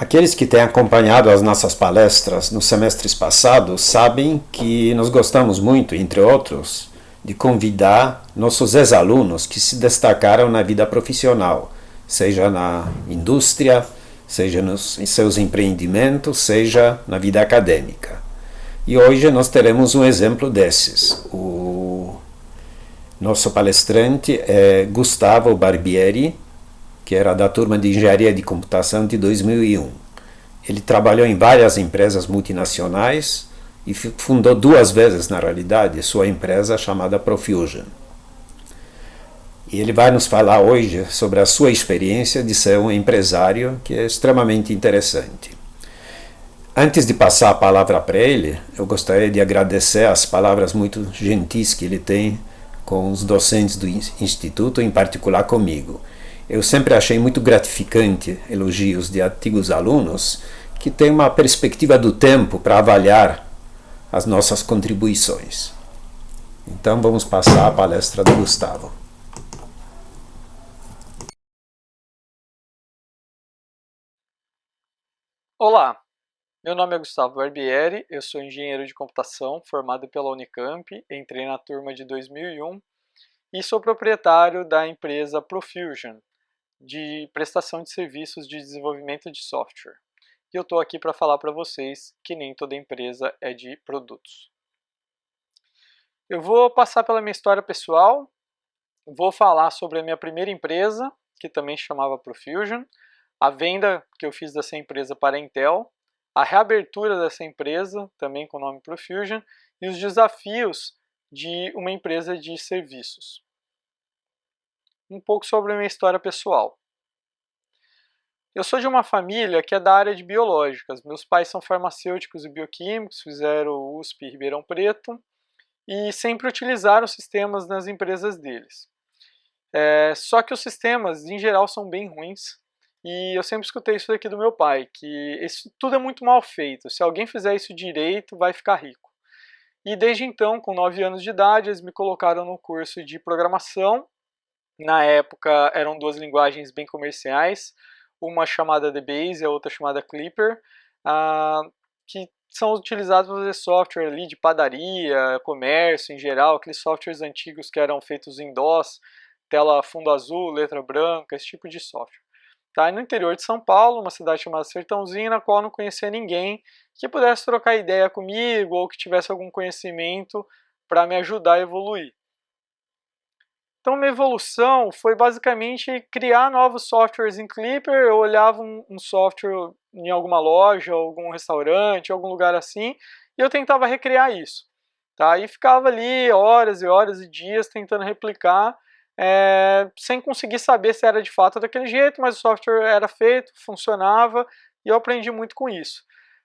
Aqueles que têm acompanhado as nossas palestras nos semestres passados sabem que nós gostamos muito, entre outros, de convidar nossos ex-alunos que se destacaram na vida profissional, seja na indústria, seja em seus empreendimentos, seja na vida acadêmica. E hoje nós teremos um exemplo desses. O nosso palestrante é Gustavo Barbieri, que era da turma de Engenharia de Computação de 2001. Ele trabalhou em várias empresas multinacionais e fundou 2 vezes, na realidade, sua empresa chamada Profusion. E ele vai nos falar hoje sobre a sua experiência de ser um empresário, que é extremamente interessante. Antes de passar a palavra para ele, eu gostaria de agradecer as palavras muito gentis que ele tem com os docentes do Instituto, em particular comigo. Eu sempre achei muito gratificante elogios de antigos alunos que têm uma perspectiva do tempo para avaliar as nossas contribuições. Então vamos passar a palestra do Gustavo. Olá, meu nome é Gustavo Barbieri, eu sou engenheiro de computação formado pela Unicamp, entrei na turma de 2001 e sou proprietário da empresa Profusion, de prestação de serviços de desenvolvimento de software. E eu estou aqui para falar para vocês que nem toda empresa é de produtos. Eu vou passar pela minha história pessoal, vou falar sobre a minha primeira empresa, que também se chamava Profusion, a venda que eu fiz dessa empresa para a Intel, a reabertura dessa empresa, também com o nome Profusion, e os desafios de uma empresa de serviços. Um pouco sobre a minha história pessoal. Eu sou de uma família que é da área de biológicas. Meus pais são farmacêuticos e bioquímicos, fizeram o USP em Ribeirão Preto e sempre utilizaram sistemas nas empresas deles. Só que os sistemas, em geral, são bem ruins. E eu sempre escutei isso daqui do meu pai, que isso tudo é muito mal feito. Se alguém fizer isso direito, vai ficar rico. E desde então, com 9 anos de idade, eles me colocaram no curso de programação. Na época eram 2 linguagens bem comerciais, uma chamada DBase e a outra chamada Clipper, que são utilizados para fazer software ali de padaria, comércio em geral, aqueles softwares antigos que eram feitos em DOS, tela fundo azul, letra branca, esse tipo de software. Tá? E no interior de São Paulo, uma cidade chamada Sertãozinho, na qual eu não conhecia ninguém que pudesse trocar ideia comigo ou que tivesse algum conhecimento para me ajudar a evoluir. Então, minha evolução foi basicamente criar novos softwares em Clipper. Eu olhava um software em alguma loja, algum restaurante, algum lugar assim, e eu tentava recriar isso. Tá? E ficava ali horas e horas e dias tentando replicar, sem conseguir saber se era de fato daquele jeito, mas o software era feito, funcionava, e eu aprendi muito com isso.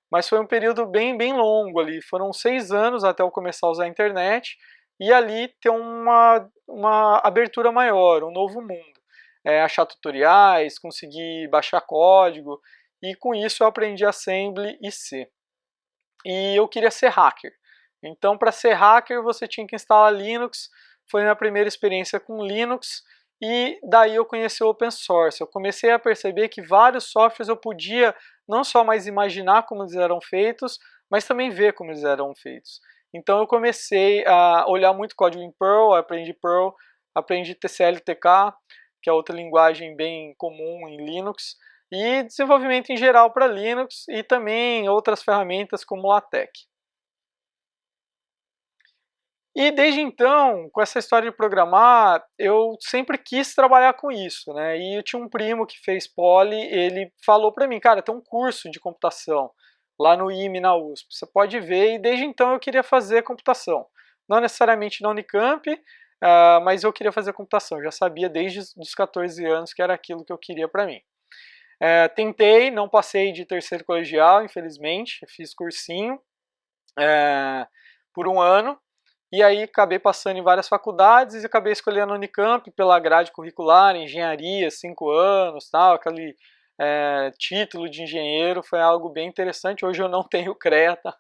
Mas foi um período bem longo ali, foram 6 anos até eu começar a usar a internet, e ali ter uma abertura maior, um novo mundo. Achar tutoriais, conseguir baixar código, e com isso eu aprendi Assembly e C. E eu queria ser hacker. Então, para ser hacker, você tinha que instalar Linux. Foi a minha primeira experiência com Linux, e daí eu conheci o Open Source. Eu comecei a perceber que vários softwares eu podia não só mais imaginar como eles eram feitos, mas também ver como eles eram feitos. Então eu comecei a olhar muito código em Perl, aprendi TCL/TK, que é outra linguagem bem comum em Linux, e desenvolvimento em geral para Linux e também outras ferramentas como LaTeX. E desde então, com essa história de programar, eu sempre quis trabalhar com isso, né? E eu tinha um primo que fez poli, ele falou para mim, cara, tem um curso de computação lá no IME, na USP, você pode ver, e desde então eu queria fazer computação. Não necessariamente na Unicamp, mas eu queria fazer computação, eu já sabia desde os 14 anos que era aquilo que eu queria para mim. Tentei, não passei de terceiro colegial, infelizmente, fiz cursinho por 1 ano, e aí acabei passando em várias faculdades e acabei escolhendo a Unicamp pela grade curricular, engenharia, 5 anos, tal, aquele título de engenheiro, foi algo bem interessante. Hoje eu não tenho CREA, tá?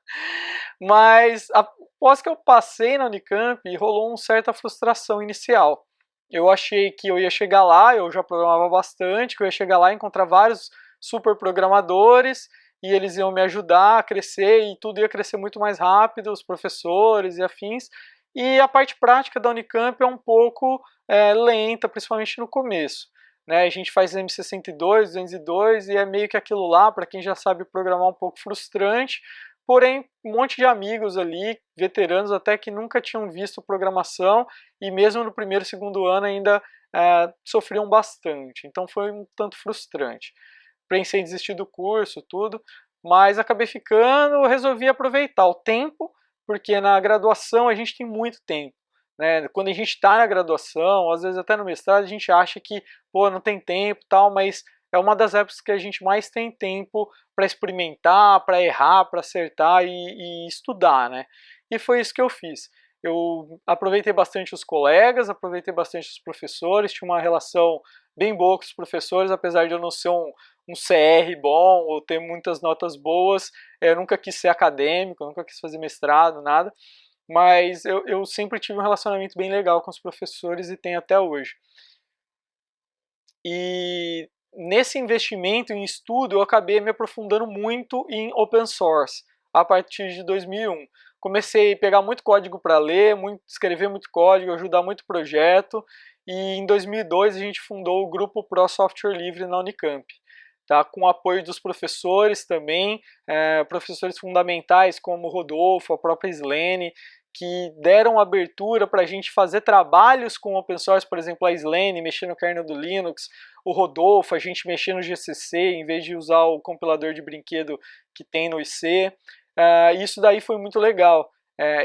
Mas após que eu passei na Unicamp, rolou uma certa frustração inicial. Eu achei que eu ia chegar lá, eu já programava bastante, que eu ia chegar lá e encontrar vários super programadores e eles iam me ajudar a crescer e tudo ia crescer muito mais rápido, os professores e afins. E a parte prática da Unicamp é um pouco lenta, principalmente no começo. Né? A gente faz M62, 202 e é meio que aquilo lá, para quem já sabe programar, um pouco frustrante. Porém, um monte de amigos ali, veteranos até que nunca tinham visto programação e mesmo no primeiro e segundo ano ainda sofriam bastante. Então foi um tanto frustrante. Pensei em desistir do curso, tudo, mas acabei ficando, resolvi aproveitar o tempo, porque na graduação a gente tem muito tempo. Né? Quando a gente está na graduação, às vezes até no mestrado, a gente acha que pô, não tem tempo e tal, mas é uma das épocas que a gente mais tem tempo para experimentar, para errar, para acertar e estudar, né? E foi isso que eu fiz. Eu aproveitei bastante os colegas, aproveitei bastante os professores, tinha uma relação bem boa com os professores, apesar de eu não ser um CR bom ou ter muitas notas boas, eu nunca quis ser acadêmico, nunca quis fazer mestrado, nada, mas eu sempre tive um relacionamento bem legal com os professores e tenho até hoje. E nesse investimento em estudo eu acabei me aprofundando muito em open source a partir de 2001. Comecei a pegar muito código para ler, escrever muito código, ajudar muito projeto, e em 2002 a gente fundou o grupo Pro Software Livre na Unicamp. Tá, com o apoio dos professores também, professores fundamentais como o Rodolfo, a própria Islene, que deram abertura para a gente fazer trabalhos com open source, por exemplo, a Islene mexer no kernel do Linux, o Rodolfo, a gente mexer no GCC em vez de usar o compilador de brinquedo que tem no IC. Isso daí foi muito legal.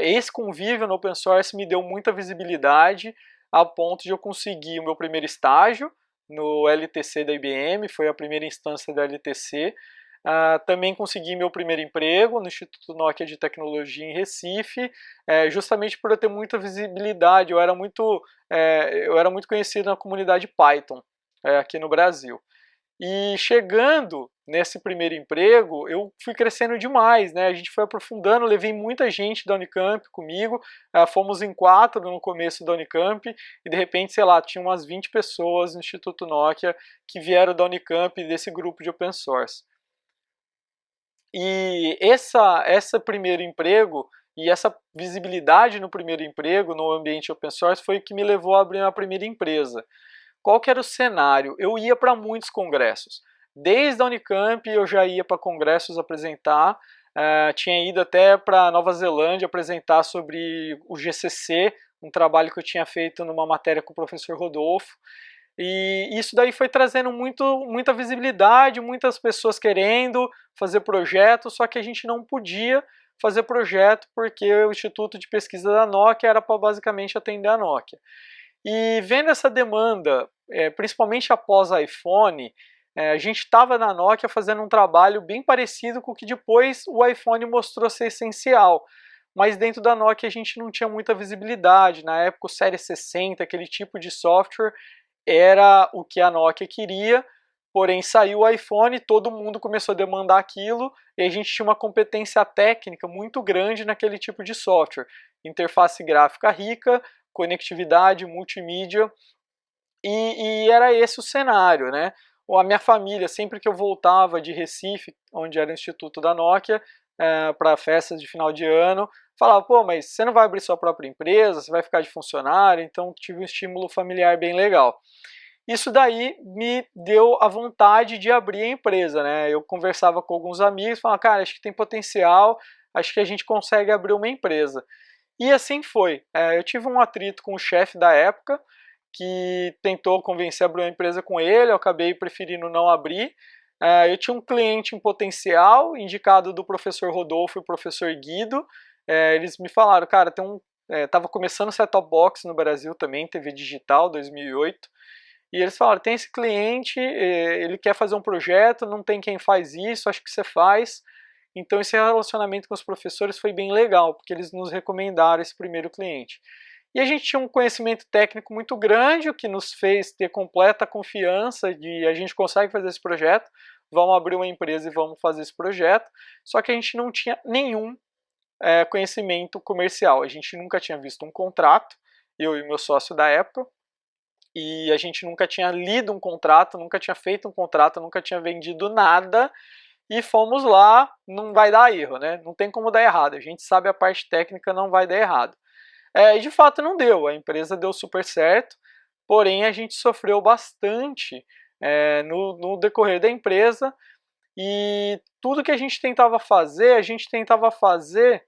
Esse convívio no open source me deu muita visibilidade a ponto de eu conseguir o meu primeiro estágio no LTC da IBM, foi a primeira instância da LTC. Também consegui meu primeiro emprego no Instituto Nokia de Tecnologia em Recife, justamente por eu ter muita visibilidade. Eu era muito conhecido na comunidade Python aqui no Brasil. E chegando nesse primeiro emprego, eu fui crescendo demais, né? A gente foi aprofundando, levei muita gente da Unicamp comigo, fomos em 4 no começo da Unicamp, e de repente, sei lá, tinha umas 20 pessoas no Instituto Nokia que vieram da Unicamp desse grupo de open source. E esse primeiro emprego e essa visibilidade no primeiro emprego, no ambiente open source, foi o que me levou a abrir a primeira empresa. Qual que era o cenário? Eu ia para muitos congressos. Desde a Unicamp eu já ia para congressos apresentar, tinha ido até para Nova Zelândia apresentar sobre o GCC, um trabalho que eu tinha feito numa matéria com o professor Rodolfo. E isso daí foi trazendo muita visibilidade, muitas pessoas querendo fazer projeto, só que a gente não podia fazer projeto porque o Instituto de Pesquisa da Nokia era para basicamente atender a Nokia. E vendo essa demanda, principalmente após iPhone, a gente estava na Nokia fazendo um trabalho bem parecido com o que depois o iPhone mostrou ser essencial. Mas dentro da Nokia a gente não tinha muita visibilidade. Na época o Série 60, aquele tipo de software, era o que a Nokia queria, porém saiu o iPhone, todo mundo começou a demandar aquilo, e a gente tinha uma competência técnica muito grande naquele tipo de software. Interface gráfica rica, conectividade, multimídia, e era esse o cenário, né? A minha família, sempre que eu voltava de Recife, onde era o Instituto da Nokia, para festas de final de ano, falava, pô, mas você não vai abrir sua própria empresa, você vai ficar de funcionário, então tive um estímulo familiar bem legal. Isso daí me deu a vontade de abrir a empresa, né? Eu conversava com alguns amigos, falava, cara, acho que tem potencial, acho que a gente consegue abrir uma empresa. E assim foi. Eu tive um atrito com o chefe da época, que tentou convencer a abrir uma empresa com ele, eu acabei preferindo não abrir. Eu tinha um cliente em potencial, indicado do professor Rodolfo e professor Guido. Eles me falaram, cara, estava começando o set-top box no Brasil também, TV digital, 2008. E eles falaram, tem esse cliente, ele quer fazer um projeto, não tem quem faz isso, acho que você faz. Então esse relacionamento com os professores foi bem legal, porque eles nos recomendaram esse primeiro cliente. E a gente tinha um conhecimento técnico muito grande, o que nos fez ter completa confiança de a gente consegue fazer esse projeto, vamos abrir uma empresa e vamos fazer esse projeto. Só que a gente não tinha nenhum conhecimento comercial, a gente nunca tinha visto um contrato, eu e meu sócio da época, e a gente nunca tinha lido um contrato, nunca tinha feito um contrato, nunca tinha vendido nada, e fomos lá, não vai dar erro, né? Não tem como dar errado, a gente sabe a parte técnica, não vai dar errado. E de fato não deu, a empresa deu super certo, porém a gente sofreu bastante no decorrer da empresa, e tudo que a gente tentava fazer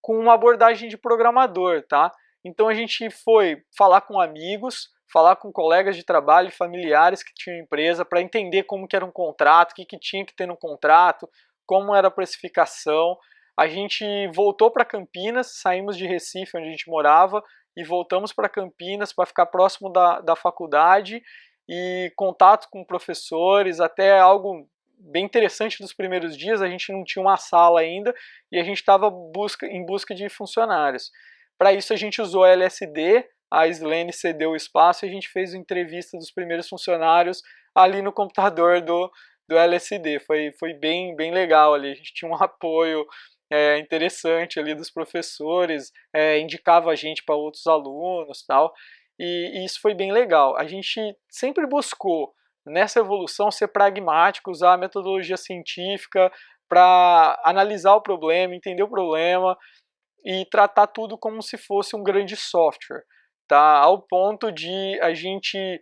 com uma abordagem de programador, tá? Então a gente foi falar com amigos, falar com colegas de trabalho, familiares que tinham empresa, para entender como que era um contrato, o que tinha que ter no contrato, como era a precificação. A gente voltou para Campinas, saímos de Recife, onde a gente morava, e voltamos para Campinas para ficar próximo da faculdade, e contato com professores, até algo bem interessante dos primeiros dias, a gente não tinha uma sala ainda, e a gente estava em busca de funcionários. Para isso a gente usou a LSD, a Slane cedeu o espaço e a gente fez a entrevista dos primeiros funcionários ali no computador do LSD. Foi bem legal ali, a gente tinha um apoio interessante ali dos professores, indicava a gente para outros alunos, tal, e isso foi bem legal. A gente sempre buscou nessa evolução ser pragmático, usar a metodologia científica para analisar o problema, entender o problema e tratar tudo como se fosse um grande software, tá? Ao ponto de a gente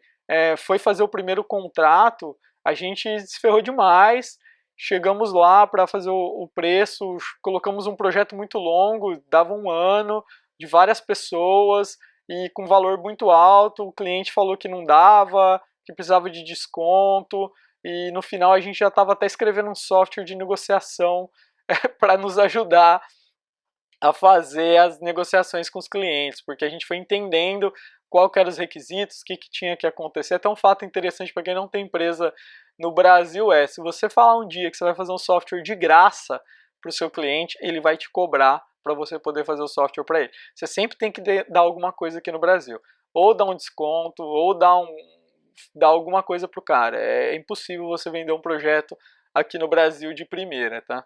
foi fazer o primeiro contrato, a gente se ferrou demais, chegamos lá para fazer o preço, colocamos um projeto muito longo, dava um ano, de várias pessoas e com valor muito alto, o cliente falou que não dava, que precisava de desconto, e no final a gente já estava até escrevendo um software de negociação para nos ajudar a fazer as negociações com os clientes, porque a gente foi entendendo qual que eram os requisitos, o que tinha que acontecer. Até um fato interessante para quem não tem empresa no Brasil se você falar um dia que você vai fazer um software de graça para o seu cliente, ele vai te cobrar para você poder fazer o software para ele. Você sempre tem que dar alguma coisa aqui no Brasil. Ou dar um desconto, ou dar alguma coisa para o cara. É impossível você vender um projeto aqui no Brasil de primeira, tá?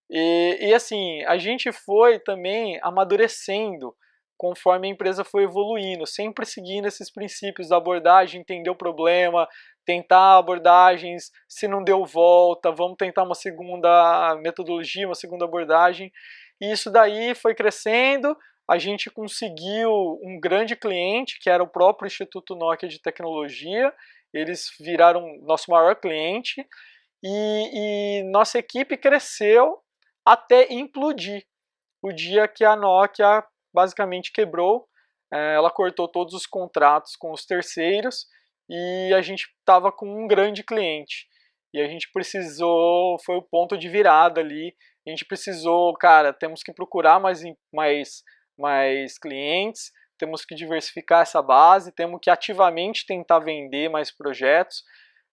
E assim, a gente foi também amadurecendo conforme a empresa foi evoluindo, sempre seguindo esses princípios da abordagem, entender o problema, tentar abordagens, se não deu volta, vamos tentar uma segunda metodologia, uma segunda abordagem. E isso daí foi crescendo, a gente conseguiu um grande cliente, que era o próprio Instituto Nokia de Tecnologia, eles viraram nosso maior cliente, e nossa equipe cresceu até implodir. O dia que a Nokia basicamente quebrou, ela cortou todos os contratos com os terceiros e a gente estava com um grande cliente. E a gente precisou, foi o ponto de virada ali, a gente precisou, cara, temos que procurar mais clientes, temos que diversificar essa base, temos que ativamente tentar vender mais projetos,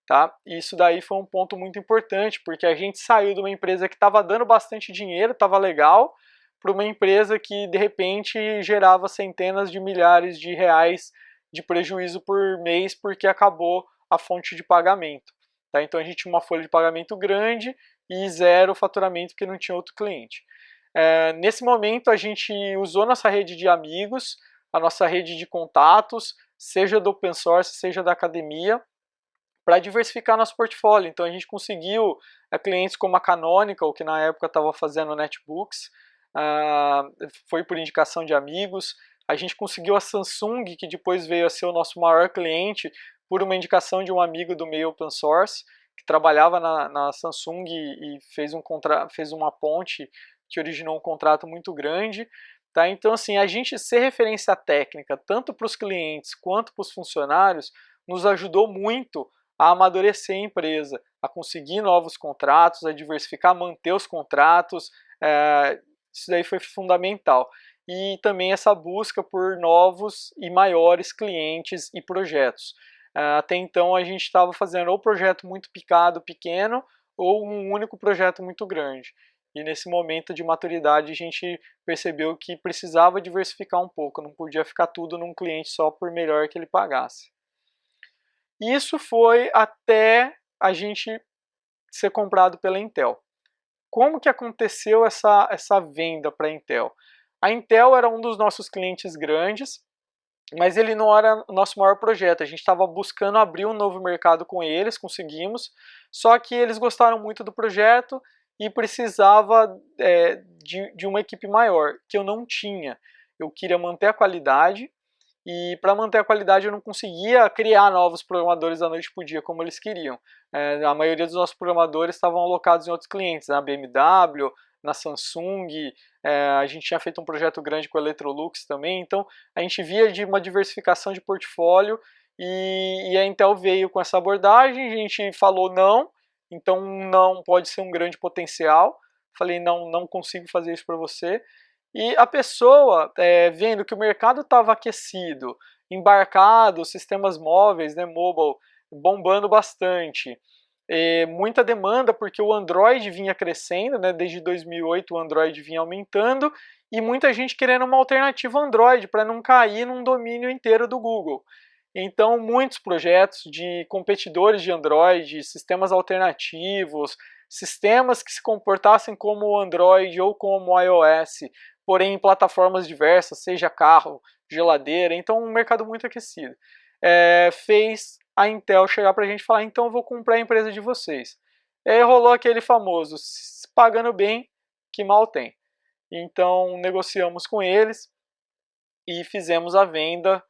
tá? E isso daí foi um ponto muito importante, porque a gente saiu de uma empresa que estava dando bastante dinheiro, estava legal, para uma empresa que de repente gerava centenas de milhares de reais de prejuízo por mês porque acabou a fonte de pagamento. Tá? Então a gente tinha uma folha de pagamento grande e zero faturamento porque não tinha outro cliente. Nesse momento a gente usou nossa rede de amigos, a nossa rede de contatos, seja do open source, seja da academia, para diversificar nosso portfólio. Então a gente conseguiu clientes como a Canonical, que na época estava fazendo netbooks, foi por indicação de amigos. A gente conseguiu a Samsung, que depois veio a ser o nosso maior cliente, por uma indicação de um amigo do meio open source, que trabalhava na Samsung e fez uma ponte que originou um contrato muito grande. Tá? Então, assim, a gente ser referência técnica, tanto para os clientes quanto para os funcionários, nos ajudou muito a amadurecer a empresa, a conseguir novos contratos, a diversificar, manter os contratos, isso daí foi fundamental. E também essa busca por novos e maiores clientes e projetos. Até então a gente estava fazendo ou projeto muito picado, pequeno, ou um único projeto muito grande. E nesse momento de maturidade a gente percebeu que precisava diversificar um pouco, não podia ficar tudo num cliente só por melhor que ele pagasse. Isso foi até a gente ser comprado pela Intel. Como que aconteceu essa venda para a Intel? A Intel era um dos nossos clientes grandes, mas ele não era o nosso maior projeto. A gente estava buscando abrir um novo mercado com eles, conseguimos, só que eles gostaram muito do projeto e precisava de uma equipe maior, que eu não tinha. Eu queria manter a qualidade, e para manter a qualidade eu não conseguia criar novos programadores da noite para o dia como eles queriam. A maioria dos nossos programadores estavam alocados em outros clientes, na BMW, na Samsung, a gente tinha feito um projeto grande com a Electrolux também, então a gente via de uma diversificação de portfólio e a Intel veio com essa abordagem, a gente falou não, então não pode ser um grande potencial, falei não consigo fazer isso para você. E a pessoa, vendo que o mercado estava aquecido, embarcado, sistemas móveis, né, mobile, bombando bastante, muita demanda porque o Android vinha crescendo, né, desde 2008 o Android vinha aumentando, e muita gente querendo uma alternativa Android para não cair num domínio inteiro do Google. Então, muitos projetos de competidores de Android, sistemas alternativos, sistemas que se comportassem como o Android ou como o iOS, porém em plataformas diversas, seja carro, geladeira, então um mercado muito aquecido. Fez a Intel chegar para a gente e falar, então eu vou comprar a empresa de vocês. Rolou aquele famoso, pagando bem, que mal tem. Então negociamos com eles e fizemos a venda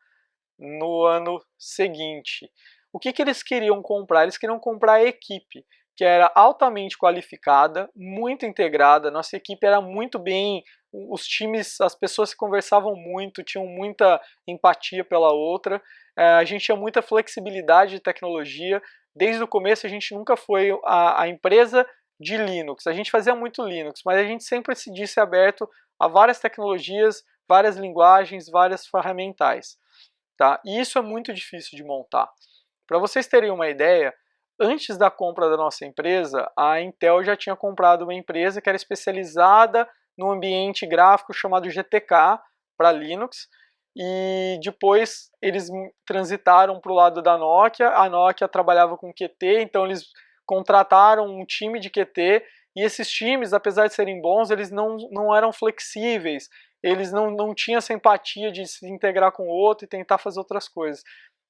no ano seguinte. O que eles queriam comprar? Eles queriam comprar a equipe, que era altamente qualificada, muito integrada, nossa equipe era muito bem, os times, as pessoas se conversavam muito, tinham muita empatia pela outra, a gente tinha muita flexibilidade de tecnologia, desde o começo a gente nunca foi a empresa de Linux, a gente fazia muito Linux, mas a gente sempre se disse aberto a várias tecnologias, várias linguagens, várias ferramentais. Tá? E isso é muito difícil de montar. Para vocês terem uma ideia, antes da compra da nossa empresa, a Intel já tinha comprado uma empresa que era especializada no ambiente gráfico chamado GTK para Linux, e depois eles transitaram para o lado da Nokia. A Nokia trabalhava com QT, então eles contrataram um time de QT, e esses times, apesar de serem bons, eles não eram flexíveis, eles não tinham essa empatia de se integrar com o outro e tentar fazer outras coisas.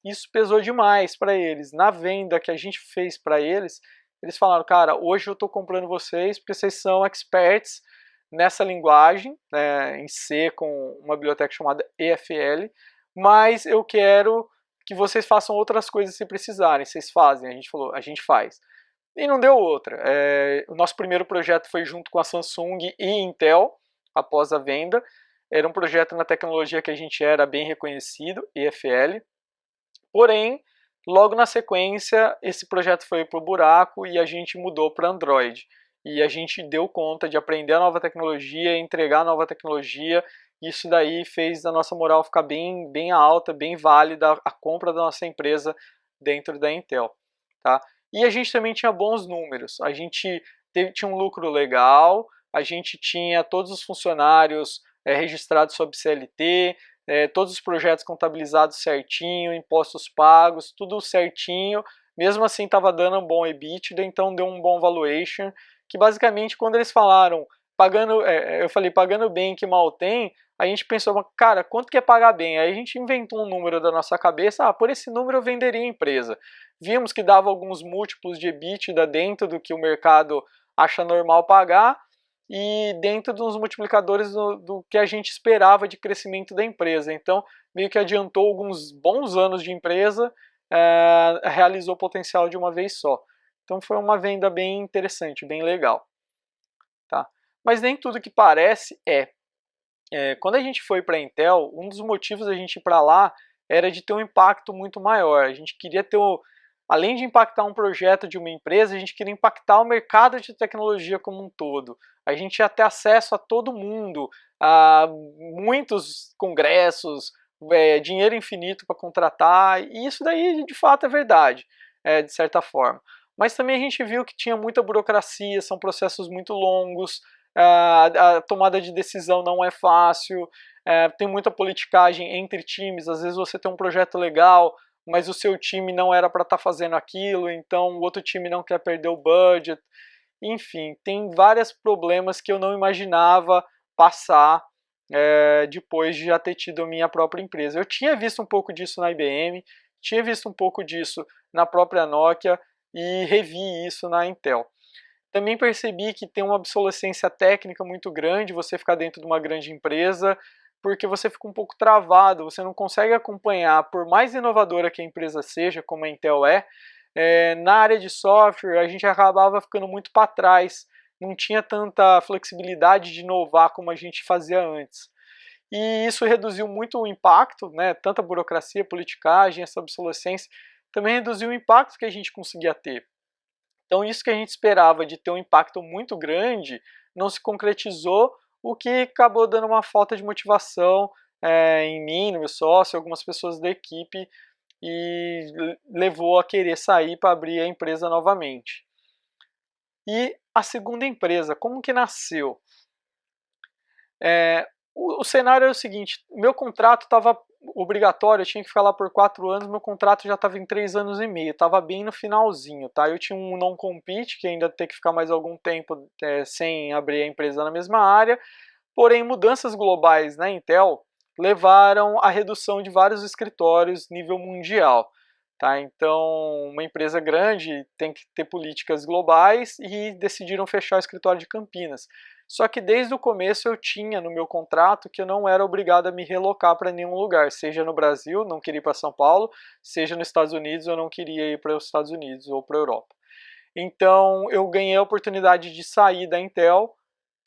Isso pesou demais para eles. Na venda que a gente fez para eles, eles falaram, cara, hoje eu estou comprando vocês porque vocês são experts nessa linguagem, né, em C, com uma biblioteca chamada EFL, mas eu quero que vocês façam outras coisas se precisarem. Vocês fazem? A gente falou, a gente faz. E não deu outra. O nosso primeiro projeto foi junto com a Samsung e Intel, após a venda. Era um projeto na tecnologia que a gente era bem reconhecido, EFL. Porém, logo na sequência, esse projeto foi para o buraco e a gente mudou para Android. E a gente deu conta de aprender a nova tecnologia, entregar a nova tecnologia. Isso daí fez a nossa moral ficar bem alta, bem válida a compra da nossa empresa dentro da Intel. Tá? E a gente também tinha bons números. A gente tinha um lucro legal, a gente tinha todos os funcionários registrados sob CLT, todos os projetos contabilizados certinho, impostos pagos, tudo certinho. Mesmo assim estava dando um bom EBITDA, então deu um bom valuation, que basicamente quando eles falaram, eu falei pagando bem que mal tem, a gente pensou, cara, quanto que é pagar bem? Aí a gente inventou um número da nossa cabeça, por esse número eu venderia a empresa. Vimos que dava alguns múltiplos de EBITDA dentro do que o mercado acha normal pagar, e dentro dos multiplicadores do que a gente esperava de crescimento da empresa. Então, meio que adiantou alguns bons anos de empresa, realizou o potencial de uma vez só. Então foi uma venda bem interessante, bem legal. Tá? Mas nem tudo que parece quando a gente foi para a Intel, um dos motivos da gente ir para lá era de ter um impacto muito maior. A gente queria ter, além de impactar um projeto de uma empresa, a gente queria impactar o mercado de tecnologia como um todo. A gente ia ter acesso a todo mundo, a muitos congressos, dinheiro infinito para contratar, e isso daí de fato é verdade, de certa forma. Mas também a gente viu que tinha muita burocracia, são processos muito longos, a tomada de decisão não é fácil, tem muita politicagem entre times, às vezes você tem um projeto legal, mas o seu time não era para estar fazendo aquilo, então o outro time não quer perder o budget. Enfim, tem vários problemas que eu não imaginava passar depois de já ter tido a minha própria empresa. Eu tinha visto um pouco disso na IBM, tinha visto um pouco disso na própria Nokia e revi isso na Intel. Também percebi que tem uma obsolescência técnica muito grande você ficar dentro de uma grande empresa, porque você fica um pouco travado, você não consegue acompanhar, por mais inovadora que a empresa seja, como a Intel na área de software a gente acabava ficando muito para trás, não tinha tanta flexibilidade de inovar como a gente fazia antes. E isso reduziu muito o impacto, né, tanta burocracia, politicagem, essa obsolescência, também reduziu o impacto que a gente conseguia ter. Então isso que a gente esperava de ter um impacto muito grande não se concretizou, o que acabou dando uma falta de motivação em mim, no meu sócio, algumas pessoas da equipe, e levou a querer sair para abrir a empresa novamente. E a segunda empresa, como que nasceu? O cenário é o seguinte, meu contrato estava obrigatório, eu tinha que ficar lá por 4 anos, meu contrato já estava em 3 anos e meio, estava bem no finalzinho, tá? Eu tinha um non-compete, que ainda tem que ficar mais algum tempo sem abrir a empresa na mesma área, porém mudanças globais na Intel levaram à redução de vários escritórios nível mundial. Tá? Então, uma empresa grande tem que ter políticas globais e decidiram fechar o escritório de Campinas. Só que desde o começo eu tinha no meu contrato que eu não era obrigado a me relocar para nenhum lugar, seja no Brasil, não queria ir para São Paulo, seja nos Estados Unidos, eu não queria ir para os Estados Unidos ou para a Europa. Então eu ganhei a oportunidade de sair da Intel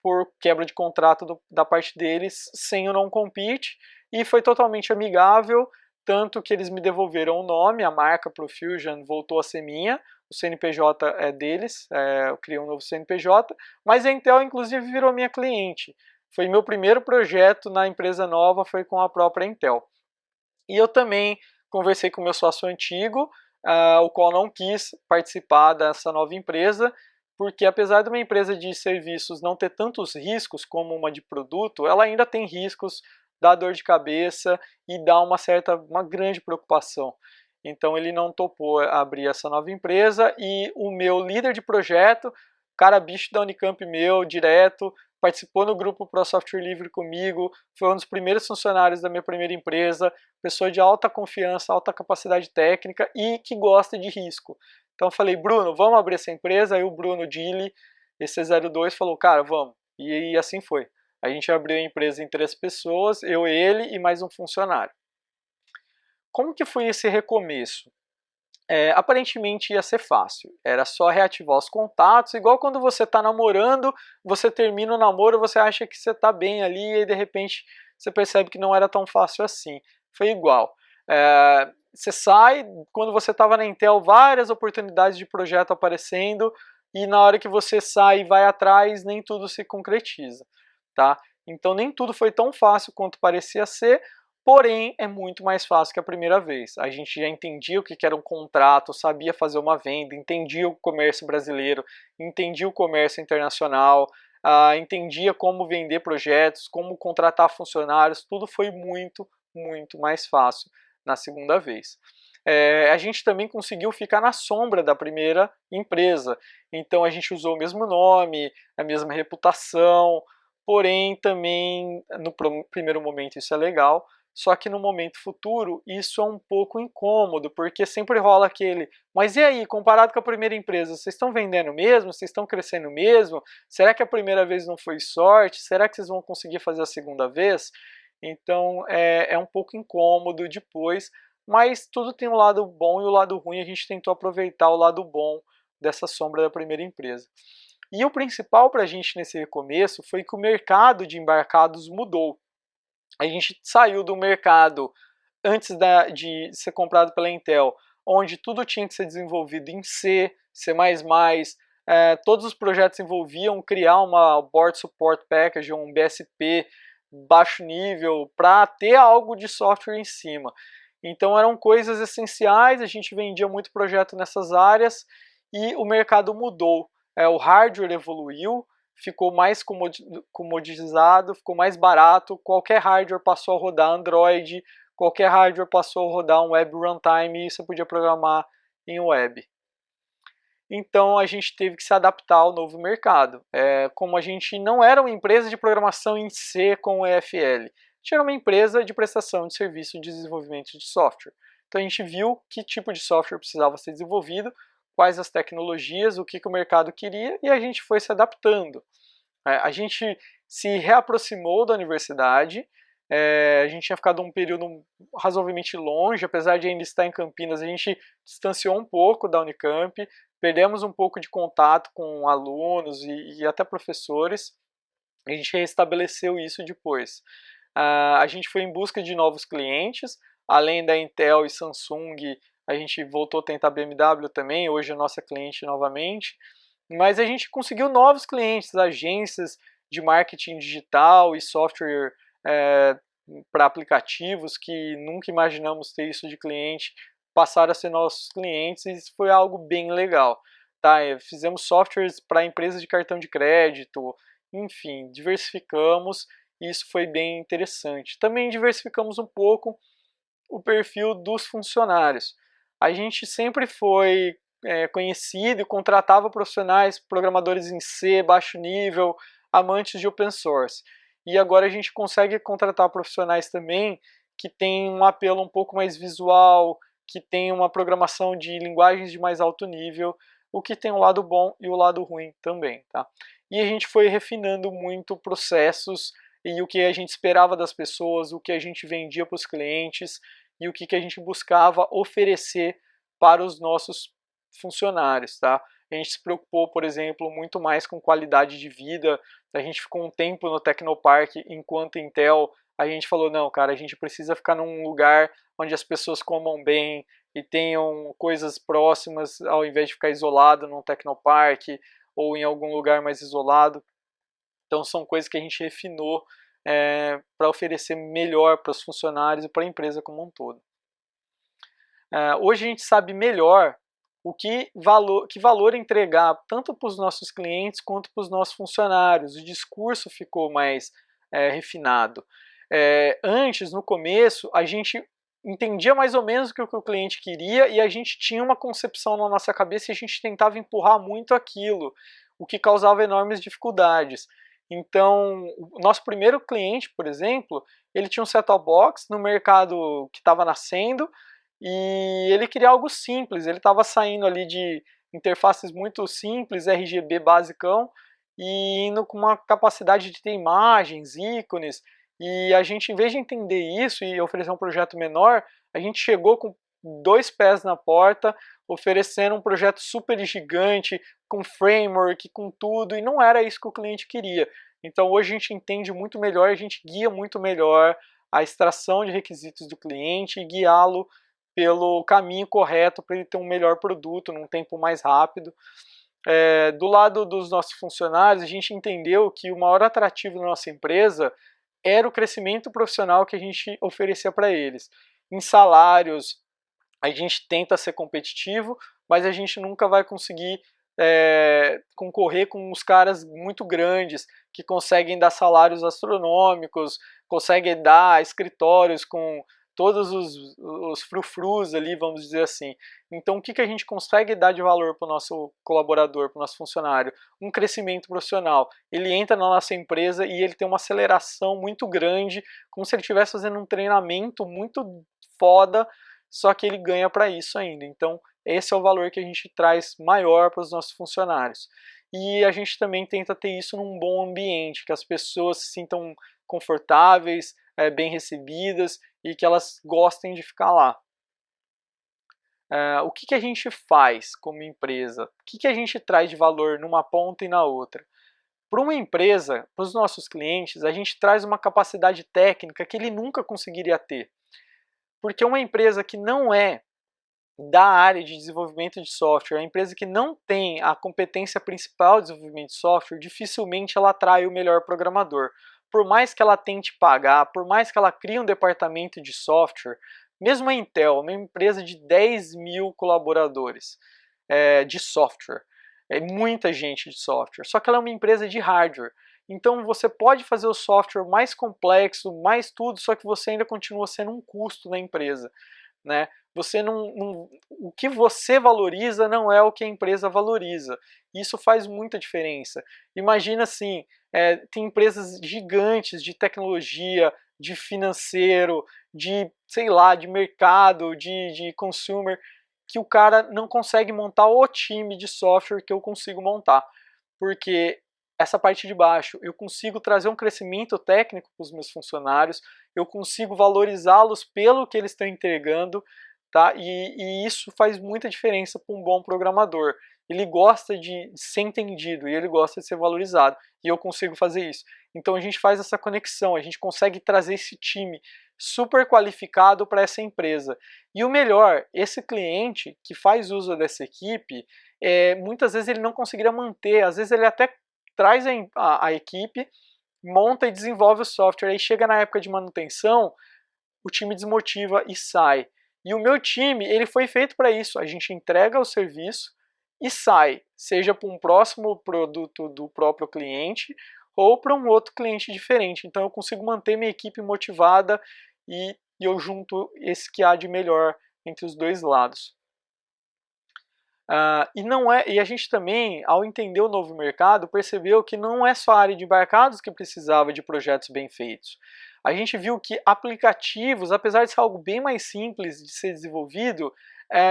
por quebra de contrato da parte deles, sem o non-compete, e foi totalmente amigável, tanto que eles me devolveram o nome, a marca Profusion voltou a ser minha, o CNPJ é deles, eu criei um novo CNPJ, mas a Intel inclusive virou minha cliente. Foi meu primeiro projeto na empresa nova, foi com a própria Intel. E eu também conversei com o meu sócio antigo, o qual não quis participar dessa nova empresa, porque apesar de uma empresa de serviços não ter tantos riscos como uma de produto, ela ainda tem riscos, dá dor de cabeça e dá uma grande preocupação. Então ele não topou abrir essa nova empresa e o meu líder de projeto, cara bicho da Unicamp meu, direto, participou no grupo Pro Software Livre comigo, foi um dos primeiros funcionários da minha primeira empresa, pessoa de alta confiança, alta capacidade técnica e que gosta de risco. Então eu falei, Bruno, vamos abrir essa empresa? Aí o Bruno Dili, esse 02, falou, cara, vamos. E assim foi. A gente abriu a empresa em 3 pessoas, eu, ele e mais um funcionário. Como que foi esse recomeço? Aparentemente ia ser fácil, era só reativar os contatos, igual quando você está namorando, você termina o namoro, você acha que você está bem ali e de repente você percebe que não era tão fácil assim. Foi igual. Você sai, quando você estava na Intel, várias oportunidades de projeto aparecendo e na hora que você sai e vai atrás, nem tudo se concretiza. Tá? Então nem tudo foi tão fácil quanto parecia ser, porém é muito mais fácil que a primeira vez. A gente já entendia o que era um contrato, sabia fazer uma venda, entendia o comércio brasileiro, entendia o comércio internacional, entendia como vender projetos, como contratar funcionários, tudo foi muito, muito mais fácil na segunda vez. A gente também conseguiu ficar na sombra da primeira empresa, então a gente usou o mesmo nome, a mesma reputação, porém também no primeiro momento isso é legal, só que no momento futuro isso é um pouco incômodo, porque sempre rola aquele, mas e aí, comparado com a primeira empresa, vocês estão vendendo mesmo? Vocês estão crescendo mesmo? Será que a primeira vez não foi sorte? Será que vocês vão conseguir fazer a segunda vez? Então é um pouco incômodo depois, mas tudo tem um lado bom e o lado ruim, a gente tentou aproveitar o lado bom dessa sombra da primeira empresa. E o principal para a gente nesse recomeço foi que o mercado de embarcados mudou. A gente saiu do mercado antes de ser comprado pela Intel, onde tudo tinha que ser desenvolvido em C, C++, todos os projetos envolviam criar uma Board Support Package, um BSP baixo nível, para ter algo de software em cima. Então eram coisas essenciais, a gente vendia muito projeto nessas áreas e o mercado mudou. O hardware evoluiu, ficou mais comodizado, ficou mais barato, qualquer hardware passou a rodar Android, qualquer hardware passou a rodar um web runtime e você podia programar em web. então a gente teve que se adaptar ao novo mercado. Como a gente não era uma empresa de programação em C com o EFL, a gente era uma empresa de prestação de serviço de desenvolvimento de software. Então a gente viu que tipo de software precisava ser desenvolvido, quais as tecnologias, o que o mercado queria, e a gente foi se adaptando. A gente se reaproximou da universidade, a gente tinha ficado um período razoavelmente longe, apesar de ainda estar em Campinas, a gente distanciou um pouco da Unicamp, perdemos um pouco de contato com alunos e até professores, a gente restabeleceu isso depois. A gente foi em busca de novos clientes, além da Intel e Samsung, a gente voltou a tentar BMW também, hoje é nossa cliente novamente, mas a gente conseguiu novos clientes, agências de marketing digital e software para aplicativos que nunca imaginamos ter isso de cliente, passaram a ser nossos clientes, e isso foi algo bem legal. Tá? Fizemos softwares para empresas de cartão de crédito, enfim, diversificamos e isso foi bem interessante. Também diversificamos um pouco o perfil dos funcionários. A gente sempre foi conhecido e contratava profissionais, programadores em C, baixo nível, amantes de open source. E agora a gente consegue contratar profissionais também que têm um apelo um pouco mais visual, que tem uma programação de linguagens de mais alto nível, o que tem um lado bom e o lado ruim também. Tá? E a gente foi refinando muito processos e o que a gente esperava das pessoas, o que a gente vendia para os clientes e o que a gente buscava oferecer para os nossos funcionários. Tá? A gente se preocupou, por exemplo, muito mais com qualidade de vida. A gente ficou um tempo no Tecnopark enquanto Intel. A gente falou, não, cara, a gente precisa ficar num lugar onde as pessoas comam bem e tenham coisas próximas, ao invés de ficar isolado num Tecnopark ou em algum lugar mais isolado. Então são coisas que a gente refinou para oferecer melhor para os funcionários e para a empresa como um todo. Hoje a gente sabe melhor que valor entregar tanto para os nossos clientes quanto para os nossos funcionários. O discurso ficou mais refinado. Antes, no começo, a gente entendia mais ou menos o que o cliente queria e a gente tinha uma concepção na nossa cabeça e a gente tentava empurrar muito aquilo, o que causava enormes dificuldades. Então, o nosso primeiro cliente, por exemplo, ele tinha um set-top box no mercado que estava nascendo, e ele queria algo simples, ele estava saindo ali de interfaces muito simples, RGB basicão, e indo com uma capacidade de ter imagens, ícones, e a gente, em vez de entender isso e oferecer um projeto menor, a gente chegou com 2 pés na porta, oferecendo um projeto super gigante, com framework, com tudo, e não era isso que o cliente queria. Então hoje a gente entende muito melhor, a gente guia muito melhor a extração de requisitos do cliente e guiá-lo pelo caminho correto para ele ter um melhor produto num tempo mais rápido. Do lado dos nossos funcionários, a gente entendeu que o maior atrativo da nossa empresa era o crescimento profissional que a gente oferecia para eles. Em salários, a gente tenta ser competitivo, mas a gente nunca vai conseguir concorrer com os caras muito grandes que conseguem dar salários astronômicos, conseguem dar escritórios com todos os frufrus ali, vamos dizer assim. Então, o que a gente consegue dar de valor para o nosso colaborador, para o nosso funcionário? Um crescimento profissional. Ele entra na nossa empresa e ele tem uma aceleração muito grande, como se ele estivesse fazendo um treinamento muito foda, só que ele ganha para isso ainda. Então, esse é o valor que a gente traz maior para os nossos funcionários. E a gente também tenta ter isso num bom ambiente, que as pessoas se sintam confortáveis, bem recebidas e que elas gostem de ficar lá. O que a gente faz como empresa? O que a gente traz de valor numa ponta e na outra? Para uma empresa, para os nossos clientes, a gente traz uma capacidade técnica que ele nunca conseguiria ter. Porque uma empresa que não é da área de desenvolvimento de software, a empresa que não tem a competência principal de desenvolvimento de software, dificilmente ela atrai o melhor programador. Por mais que ela tente pagar, por mais que ela crie um departamento de software, mesmo a Intel, uma empresa de 10 mil colaboradores de software, é muita gente de software, só que ela é uma empresa de hardware. Então você pode fazer o software mais complexo, mais tudo, só que você ainda continua sendo um custo na empresa. Né? O que você valoriza não é o que a empresa valoriza. Isso faz muita diferença. Imagina assim, tem empresas gigantes de tecnologia, de financeiro, de, sei lá, de mercado, de consumer, que o cara não consegue montar o time de software que eu consigo montar. Porque essa parte de baixo, eu consigo trazer um crescimento técnico para os meus funcionários, eu consigo valorizá-los pelo que eles estão entregando, tá? E isso faz muita diferença para um bom programador. Ele gosta de ser entendido e ele gosta de ser valorizado. E eu consigo fazer isso. Então a gente faz essa conexão, a gente consegue trazer esse time super qualificado para essa empresa. E o melhor, esse cliente que faz uso dessa equipe, muitas vezes ele não conseguiria manter, às vezes ele até traz a equipe, monta e desenvolve o software, aí chega na época de manutenção, o time desmotiva e sai. E o meu time, ele foi feito para isso, a gente entrega o serviço e sai, seja para um próximo produto do próprio cliente ou para um outro cliente diferente. Então eu consigo manter minha equipe motivada e eu junto esse que há de melhor entre os dois lados. E a gente também, ao entender o novo mercado, percebeu que não é só a área de embarcados que precisava de projetos bem feitos. A gente viu que aplicativos, apesar de ser algo bem mais simples de ser desenvolvido,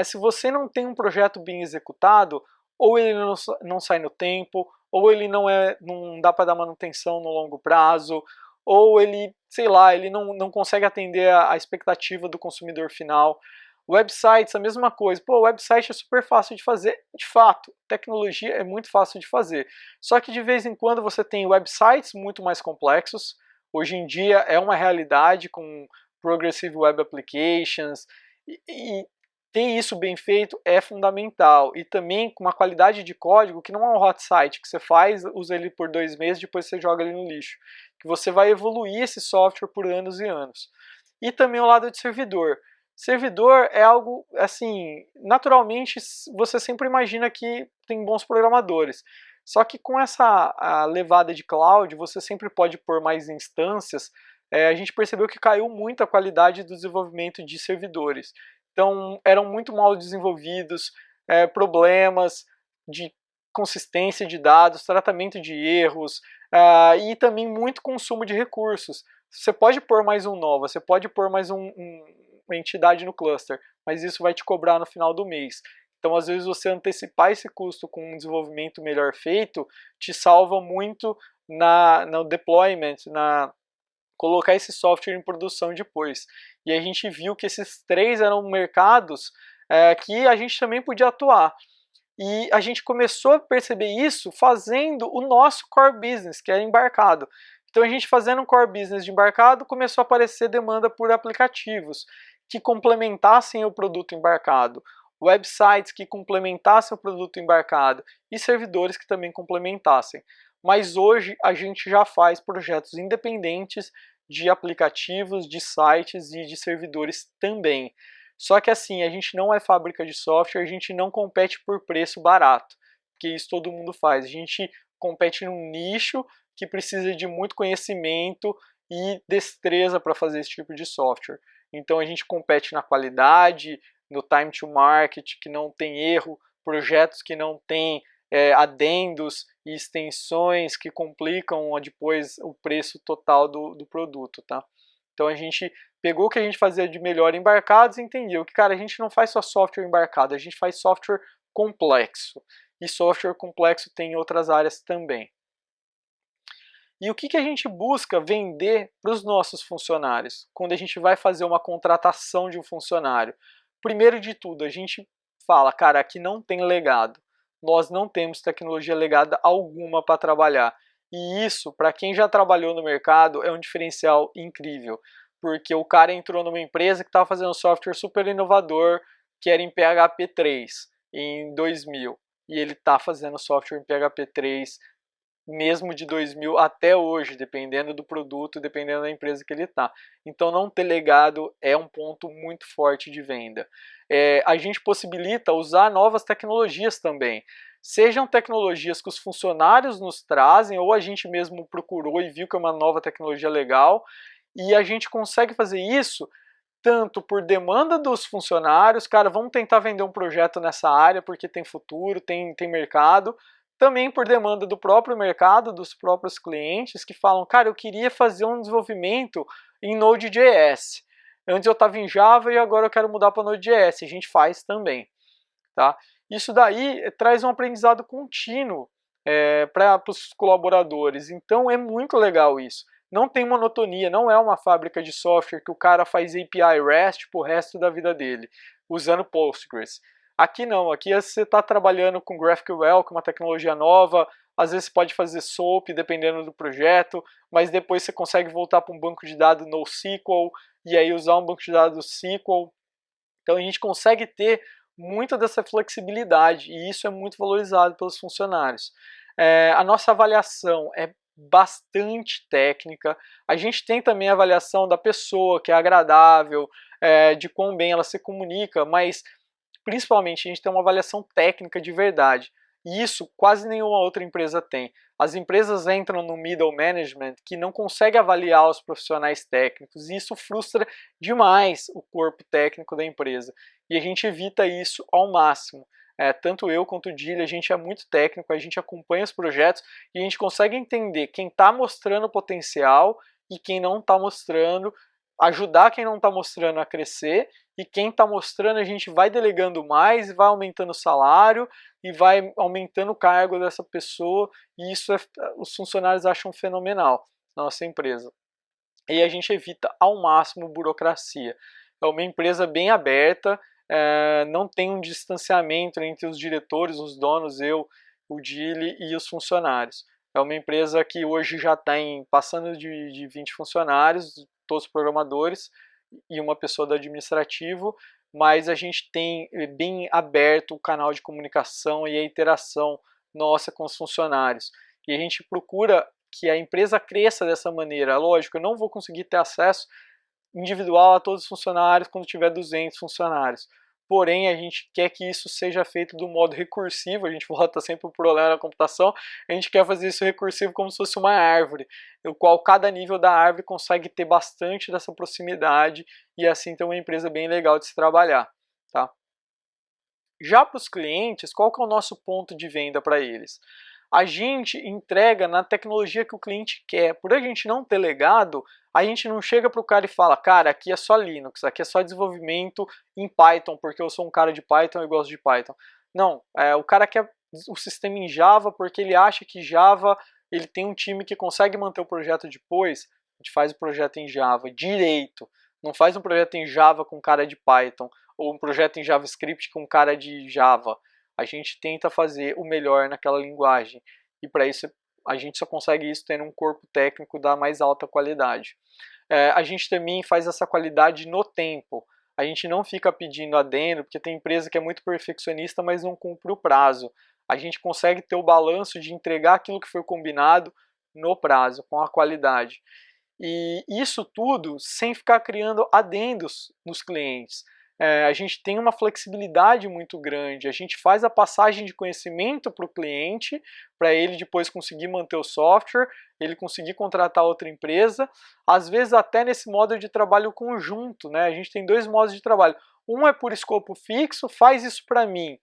se você não tem um projeto bem executado, ou ele não sai no tempo, ou ele não dá para dar manutenção no longo prazo, ou ele, sei lá, ele não consegue atender a expectativa do consumidor final. Websites, a mesma coisa. Pô, o website é super fácil de fazer. De fato, tecnologia é muito fácil de fazer. Só que de vez em quando você tem websites muito mais complexos. Hoje em dia é uma realidade com Progressive Web Applications. E ter isso bem feito é fundamental. E também com uma qualidade de código que não é um hot site, que você faz, usa ele por 2 meses, depois você joga ele no lixo. Que você vai evoluir esse software por anos e anos. E também o lado de servidor. Servidor é algo, assim, naturalmente você sempre imagina que tem bons programadores. Só que com essa levada de cloud, você sempre pode pôr mais instâncias. A gente percebeu que caiu muito a qualidade do desenvolvimento de servidores. Então, eram muito mal desenvolvidos, problemas de consistência de dados, tratamento de erros, e também muito consumo de recursos. Você pode pôr mais um Nova, você pode pôr mais uma entidade no cluster, mas isso vai te cobrar no final do mês. Então, às vezes, você antecipar esse custo com um desenvolvimento melhor feito te salva muito no deployment, colocar esse software em produção depois. E a gente viu que esses 3 eram mercados que a gente também podia atuar. E a gente começou a perceber isso fazendo o nosso core business, que era embarcado. Então a gente fazendo um core business de embarcado, começou a aparecer demanda por aplicativos que complementassem o produto embarcado, websites que complementassem o produto embarcado e servidores que também complementassem. Mas hoje a gente já faz projetos independentes de aplicativos, de sites e de servidores também. Só que assim, a gente não é fábrica de software, a gente não compete por preço barato, porque isso todo mundo faz. A gente compete num nicho que precisa de muito conhecimento e destreza para fazer esse tipo de software. Então a gente compete na qualidade, no time to market, que não tem erro, projetos que não têm adendos e extensões que complicam depois o preço total do produto, tá? Então a gente pegou o que a gente fazia de melhor em embarcados e entendeu que, cara, a gente não faz só software embarcado, a gente faz software complexo. E software complexo tem em outras áreas também. E o que a gente busca vender para os nossos funcionários quando a gente vai fazer uma contratação de um funcionário? Primeiro de tudo, a gente fala, cara, aqui não tem legado. Nós não temos tecnologia legada alguma para trabalhar. E isso, para quem já trabalhou no mercado, é um diferencial incrível. Porque o cara entrou numa empresa que estava fazendo um software super inovador, que era em PHP 3, em 2000. E ele está fazendo software em PHP 3 mesmo de 2000 até hoje, dependendo do produto, dependendo da empresa que ele está. Então não ter legado é um ponto muito forte de venda. A gente possibilita usar novas tecnologias também. Sejam tecnologias que os funcionários nos trazem, ou a gente mesmo procurou e viu que é uma nova tecnologia legal, e a gente consegue fazer isso tanto por demanda dos funcionários, cara, vamos tentar vender um projeto nessa área porque tem futuro, tem mercado, também por demanda do próprio mercado, dos próprios clientes que falam, cara, eu queria fazer um desenvolvimento em Node.js. Antes eu estava em Java e agora eu quero mudar para Node.js, a gente faz também. Tá? Isso daí traz um aprendizado contínuo para os colaboradores, então é muito legal isso. Não tem monotonia, não é uma fábrica de software que o cara faz API REST pro resto da vida dele, usando Postgres. Aqui não, aqui você está trabalhando com GraphQL, que é uma tecnologia nova, às vezes você pode fazer SOAP dependendo do projeto, mas depois você consegue voltar para um banco de dados NoSQL e aí usar um banco de dados SQL. Então a gente consegue ter muita dessa flexibilidade e isso é muito valorizado pelos funcionários. A nossa avaliação é bastante técnica. A gente tem também a avaliação da pessoa, que é agradável, de quão bem ela se comunica, mas principalmente a gente tem uma avaliação técnica de verdade. E isso quase nenhuma outra empresa tem. As empresas entram no middle management que não consegue avaliar os profissionais técnicos e isso frustra demais o corpo técnico da empresa. E a gente evita isso ao máximo. Tanto eu quanto o Dili, a gente é muito técnico, a gente acompanha os projetos e a gente consegue entender quem está mostrando potencial e quem não está mostrando, ajudar quem não está mostrando a crescer e quem está mostrando a gente vai delegando mais e vai aumentando o salário e vai aumentando o cargo dessa pessoa e isso os funcionários acham fenomenal na nossa empresa. E a gente evita ao máximo burocracia. É uma empresa bem aberta, não tem um distanciamento entre os diretores, os donos, eu, o Dili e os funcionários. É uma empresa que hoje já tem passando de 20 funcionários, todos programadores e uma pessoa do administrativo, mas a gente tem bem aberto o canal de comunicação e a interação nossa com os funcionários. E a gente procura que a empresa cresça dessa maneira. Lógico, eu não vou conseguir ter acesso individual a todos os funcionários quando tiver 200 funcionários. Porém, a gente quer que isso seja feito do modo recursivo, a gente volta sempre para o problema da computação, a gente quer fazer isso recursivo como se fosse uma árvore, no qual cada nível da árvore consegue ter bastante dessa proximidade e assim ter uma empresa bem legal de se trabalhar. Tá? Já para os clientes, qual que é o nosso ponto de venda para eles? A gente entrega na tecnologia que o cliente quer. Por a gente não ter legado, a gente não chega para o cara e fala, cara, aqui é só Linux, aqui é só desenvolvimento em Python, porque eu sou um cara de Python e gosto de Python. Não, o cara quer o sistema em Java porque ele acha que Java, ele tem um time que consegue manter o projeto depois, a gente faz o projeto em Java direito, não faz um projeto em Java com cara de Python, ou um projeto em JavaScript com cara de Java. A gente tenta fazer o melhor naquela linguagem. E para isso a gente só consegue isso tendo um corpo técnico da mais alta qualidade. A gente também faz essa qualidade no tempo. A gente não fica pedindo adendo, porque tem empresa que é muito perfeccionista, mas não cumpre o prazo. A gente consegue ter o balanço de entregar aquilo que foi combinado no prazo, com a qualidade. E isso tudo sem ficar criando adendos nos clientes. A gente tem uma flexibilidade muito grande, a gente faz a passagem de conhecimento para o cliente, para ele depois conseguir manter o software, ele conseguir contratar outra empresa, às vezes até nesse modo de trabalho conjunto, né? A gente tem dois modos de trabalho, um é por escopo fixo, faz isso para mim,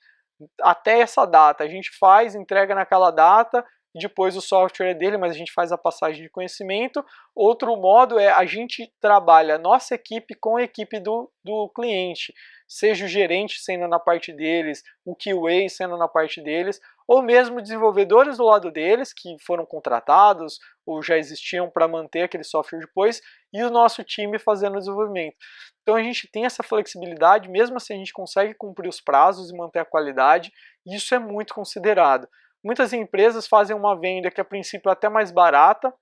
até essa data, a gente faz, entrega naquela data, depois o software é dele, mas a gente faz a passagem de conhecimento. Outro modo é a gente trabalha nossa equipe com a equipe do cliente, seja o gerente sendo na parte deles, o QA sendo na parte deles, ou mesmo desenvolvedores do lado deles, que foram contratados ou já existiam para manter aquele software depois, e o nosso time fazendo o desenvolvimento. Então a gente tem essa flexibilidade, mesmo assim a gente consegue cumprir os prazos e manter a qualidade, e isso é muito considerado. Muitas empresas fazem uma venda que a princípio é até mais barata,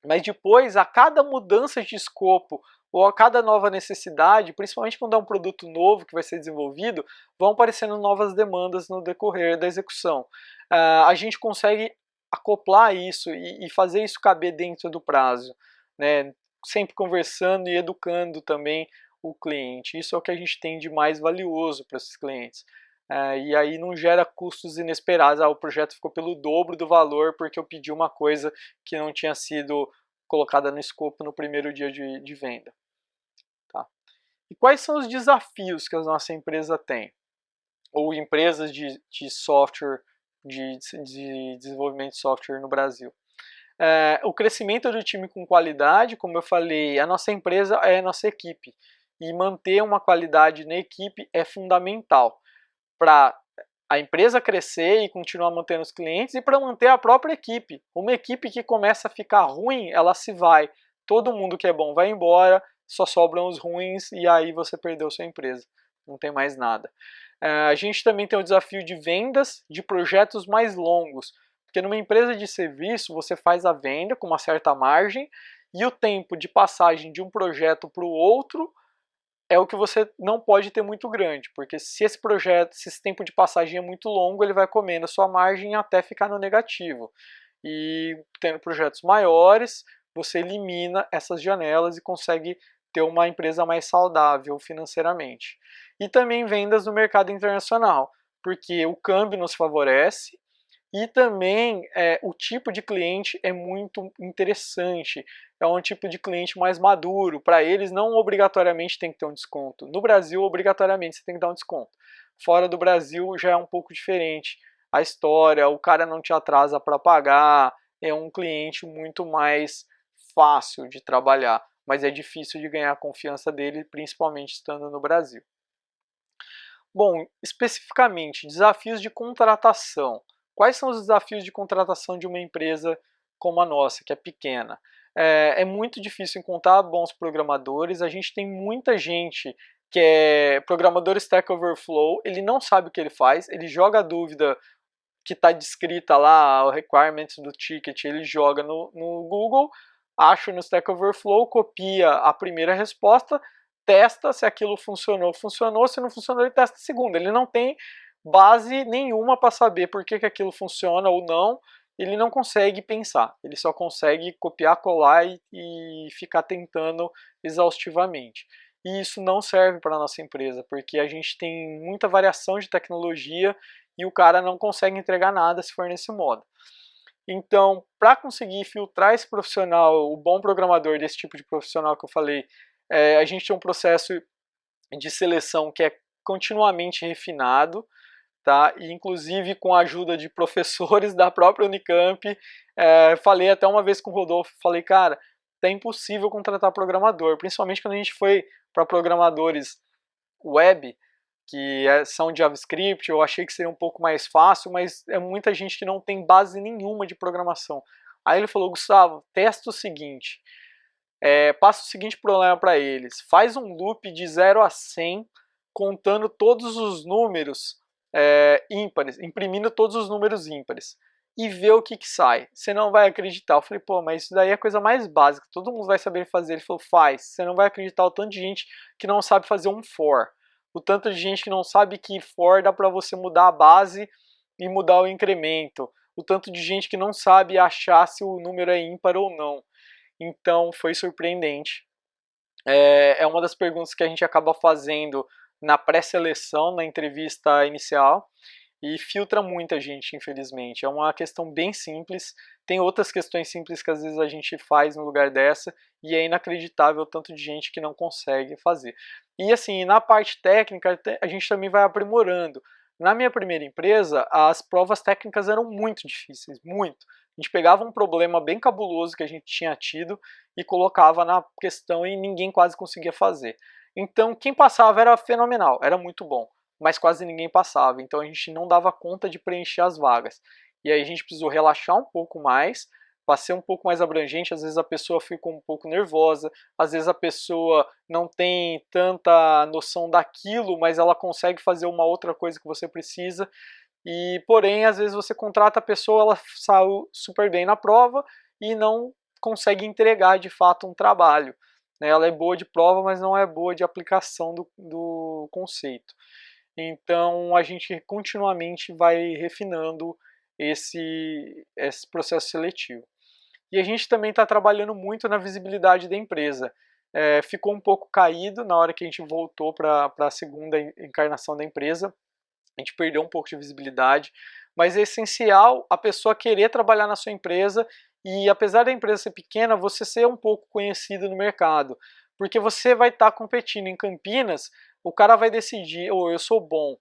mas depois, a cada mudança de escopo ou a cada nova necessidade, principalmente quando é um produto novo que vai ser desenvolvido, vão aparecendo novas demandas no decorrer da execução. A gente consegue acoplar isso e fazer isso caber dentro do prazo, né? Sempre conversando e educando também o cliente. Isso é o que a gente tem de mais valioso para esses clientes. E aí não gera custos inesperados. O projeto ficou pelo dobro do valor porque eu pedi uma coisa que não tinha sido colocada no escopo no primeiro dia de venda. Tá? E quais são os desafios que a nossa empresa tem? Ou empresas de software, de desenvolvimento de software no Brasil? O crescimento do time com qualidade, como eu falei, a nossa empresa é a nossa equipe. E manter uma qualidade na equipe é fundamental para a empresa crescer e continuar mantendo os clientes e para manter a própria equipe. Uma equipe que começa a ficar ruim, ela se vai. Todo mundo que é bom vai embora, só sobram os ruins e aí você perdeu sua empresa. Não tem mais nada. A gente também tem o desafio de vendas de projetos mais longos. Porque numa empresa de serviço, você faz a venda com uma certa margem e o tempo de passagem de um projeto para o outro é o que você não pode ter muito grande, porque se esse projeto, se esse tempo de passagem é muito longo, ele vai comendo a sua margem até ficar no negativo. E tendo projetos maiores, você elimina essas janelas e consegue ter uma empresa mais saudável financeiramente. E também vendas no mercado internacional, porque o câmbio nos favorece e também o tipo de cliente é muito interessante. É um tipo de cliente mais maduro. Para eles, não obrigatoriamente tem que ter um desconto. No Brasil, obrigatoriamente você tem que dar um desconto. Fora do Brasil já é um pouco diferente. A história, o cara não te atrasa para pagar. É um cliente muito mais fácil de trabalhar. Mas é difícil de ganhar a confiança dele, principalmente estando no Brasil. Bom, especificamente, desafios de contratação. Quais são os desafios de contratação de uma empresa como a nossa, que é pequena? É muito difícil encontrar bons programadores, a gente tem muita gente que é programador Stack Overflow, ele não sabe o que ele faz, ele joga a dúvida que está descrita lá, o requirements do ticket, ele joga no Google, acha no Stack Overflow, copia a primeira resposta, testa se aquilo funcionou, funcionou, se não funcionou ele testa a segunda, ele não tem base nenhuma para saber por que aquilo funciona ou não, ele não consegue pensar, ele só consegue copiar, colar e ficar tentando exaustivamente. E isso não serve para a nossa empresa, porque a gente tem muita variação de tecnologia e o cara não consegue entregar nada se for nesse modo. Então, para conseguir filtrar esse profissional, o bom programador desse tipo de profissional que eu falei, a gente tem um processo de seleção que é continuamente refinado, tá? E inclusive com a ajuda de professores da própria Unicamp, falei até uma vez com o Rodolfo, falei, cara, é impossível contratar programador, principalmente quando a gente foi para programadores web, que são JavaScript, eu achei que seria um pouco mais fácil, mas é muita gente que não tem base nenhuma de programação. Aí ele falou, Gustavo, testa o seguinte, passa o seguinte problema para eles, faz um loop de 0 a 100, contando todos os números ímpares, imprimindo todos os números ímpares, e vê o que sai. Você não vai acreditar. Eu falei, pô, mas isso daí é a coisa mais básica, todo mundo vai saber fazer. Ele falou, faz. Você não vai acreditar o tanto de gente que não sabe fazer um for. O tanto de gente que não sabe que for dá para você mudar a base e mudar o incremento. O tanto de gente que não sabe achar se o número é ímpar ou não. Então foi surpreendente. É uma das perguntas que a gente acaba fazendo na pré-seleção, na entrevista inicial, e filtra muita gente, infelizmente. É uma questão bem simples, tem outras questões simples que às vezes a gente faz no lugar dessa, e é inacreditável o tanto de gente que não consegue fazer. E assim, na parte técnica, a gente também vai aprimorando. Na minha primeira empresa, as provas técnicas eram muito difíceis, muito. A gente pegava um problema bem cabuloso que a gente tinha tido e colocava na questão e ninguém quase conseguia fazer. Então, quem passava era fenomenal, era muito bom, mas quase ninguém passava. Então, a gente não dava conta de preencher as vagas. E aí a gente precisou relaxar um pouco mais, para ser um pouco mais abrangente. Às vezes a pessoa fica um pouco nervosa, às vezes a pessoa não tem tanta noção daquilo, mas ela consegue fazer uma outra coisa que você precisa. E porém, às vezes você contrata a pessoa, ela saiu super bem na prova e não consegue entregar de fato um trabalho. Ela é boa de prova, mas não é boa de aplicação do conceito. Então a gente continuamente vai refinando esse processo seletivo. E a gente também está trabalhando muito na visibilidade da empresa. Ficou um pouco caído na hora que a gente voltou para a segunda encarnação da empresa. A gente perdeu um pouco de visibilidade, mas é essencial a pessoa querer trabalhar na sua empresa e, apesar da empresa ser pequena, você ser um pouco conhecido no mercado. Porque você vai estar competindo em Campinas, o cara vai decidir, ou eu sou bom,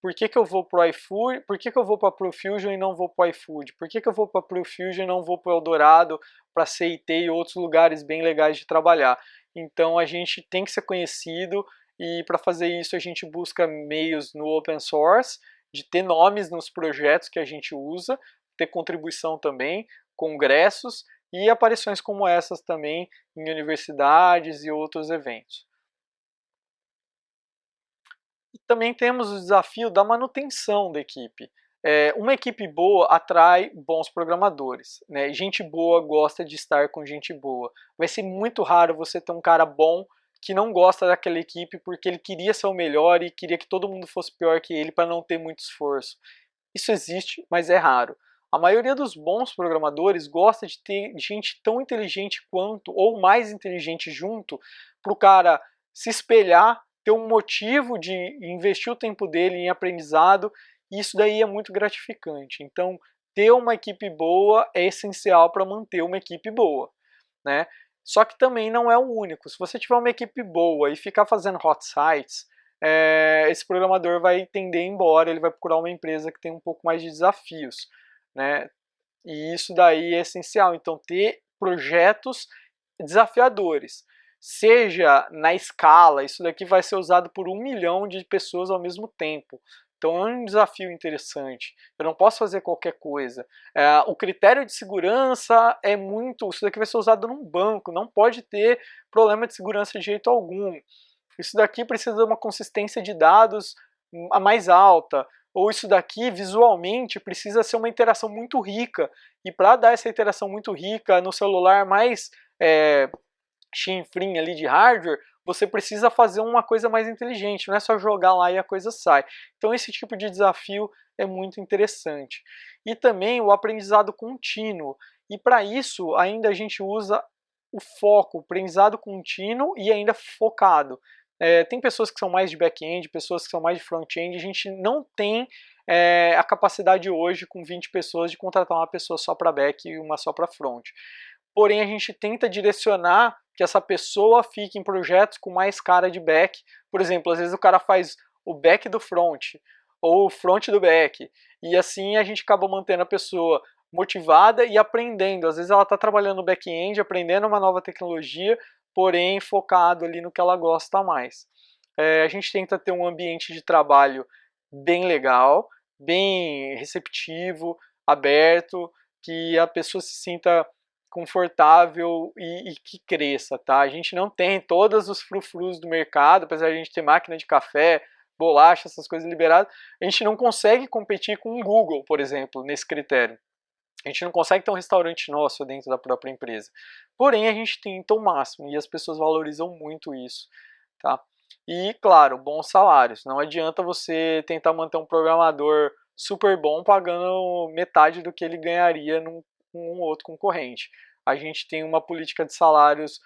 por que eu vou pro iFood, por que eu vou para Profusion e não vou pro iFood? Por que eu vou para Profusion e não vou pro Eldorado, para CIT e outros lugares bem legais de trabalhar? Então a gente tem que ser conhecido e para fazer isso a gente busca meios no open source, de ter nomes nos projetos que a gente usa, ter contribuição também, congressos e aparições como essas também em universidades e outros eventos. E também temos o desafio da manutenção da equipe. Uma equipe boa atrai bons programadores, né? Gente boa gosta de estar com gente boa. Vai ser muito raro você ter um cara bom que não gosta daquela equipe porque ele queria ser o melhor e queria que todo mundo fosse pior que ele para não ter muito esforço. Isso existe, mas é raro. A maioria dos bons programadores gosta de ter gente tão inteligente quanto ou mais inteligente junto para o cara se espelhar, ter um motivo de investir o tempo dele em aprendizado, e isso daí é muito gratificante. Então, ter uma equipe boa é essencial para manter uma equipe boa, né? Só que também não é o único. Se você tiver uma equipe boa e ficar fazendo hot sites, esse programador vai tender a ir embora, ele vai procurar uma empresa que tem um pouco mais de desafios, né? E isso daí é essencial. Então, ter projetos desafiadores, seja na escala, isso daqui vai ser usado por 1 milhão de pessoas ao mesmo tempo. Então é um desafio interessante. Eu não posso fazer qualquer coisa. O critério de segurança é muito. Isso daqui vai ser usado num banco, não pode ter problema de segurança de jeito algum. Isso daqui precisa de uma consistência de dados a mais alta. Ou isso daqui, visualmente, precisa ser uma interação muito rica. E para dar essa interação muito rica no celular mais chinfrim ali de hardware, você precisa fazer uma coisa mais inteligente, não é só jogar lá e a coisa sai. Então esse tipo de desafio é muito interessante. E também o aprendizado contínuo. E para isso ainda a gente usa o foco, o aprendizado contínuo e ainda focado. Tem pessoas que são mais de back-end, pessoas que são mais de front-end, a gente não tem a capacidade hoje com 20 pessoas de contratar uma pessoa só para back e uma só para front. Porém a gente tenta direcionar que essa pessoa fique em projetos com mais cara de back. Por exemplo, às vezes o cara faz o back do front ou o front do back, e assim a gente acaba mantendo a pessoa motivada e aprendendo. Às vezes ela está trabalhando no back-end, aprendendo uma nova tecnologia, porém focado ali no que ela gosta mais. A gente tenta ter um ambiente de trabalho bem legal, bem receptivo, aberto, que a pessoa se sinta confortável e que cresça, tá? A gente não tem todos os frufrus do mercado, apesar de a gente ter máquina de café, bolacha, essas coisas liberadas, a gente não consegue competir com o Google, por exemplo, nesse critério. A gente não consegue ter um restaurante nosso dentro da própria empresa. Porém, a gente tenta o máximo e as pessoas valorizam muito isso, tá? E, claro, bons salários. Não adianta você tentar manter um programador super bom pagando metade do que ele ganharia com um outro concorrente. A gente tem uma política de salários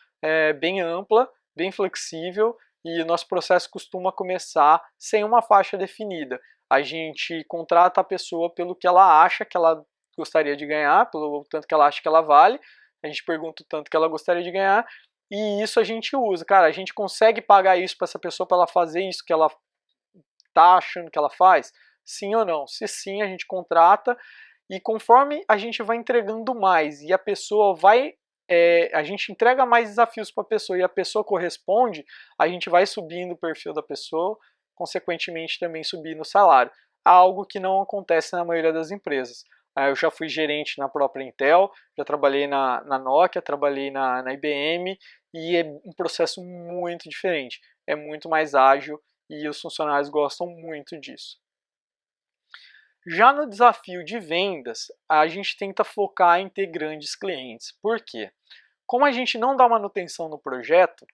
bem ampla, bem flexível, e o nosso processo costuma começar sem uma faixa definida. A gente contrata a pessoa pelo que ela acha que ela gostaria de ganhar, pelo tanto que ela acha que ela vale, a gente pergunta o tanto que ela gostaria de ganhar, e isso a gente usa. Cara, a gente consegue pagar isso para essa pessoa, para ela fazer isso que ela tá achando que ela faz? Sim ou não? Se sim, a gente contrata, e conforme a gente vai entregando mais e a pessoa vai, a gente entrega mais desafios para a pessoa e a pessoa corresponde, a gente vai subindo o perfil da pessoa, consequentemente também subindo o salário. Algo que não acontece na maioria das empresas. Eu já fui gerente na própria Intel, já trabalhei na Nokia, trabalhei na IBM, e é um processo muito diferente. É muito mais ágil e os funcionários gostam muito disso. Já no desafio de vendas, a gente tenta focar em ter grandes clientes. Por quê? Como a gente não dá manutenção no projeto,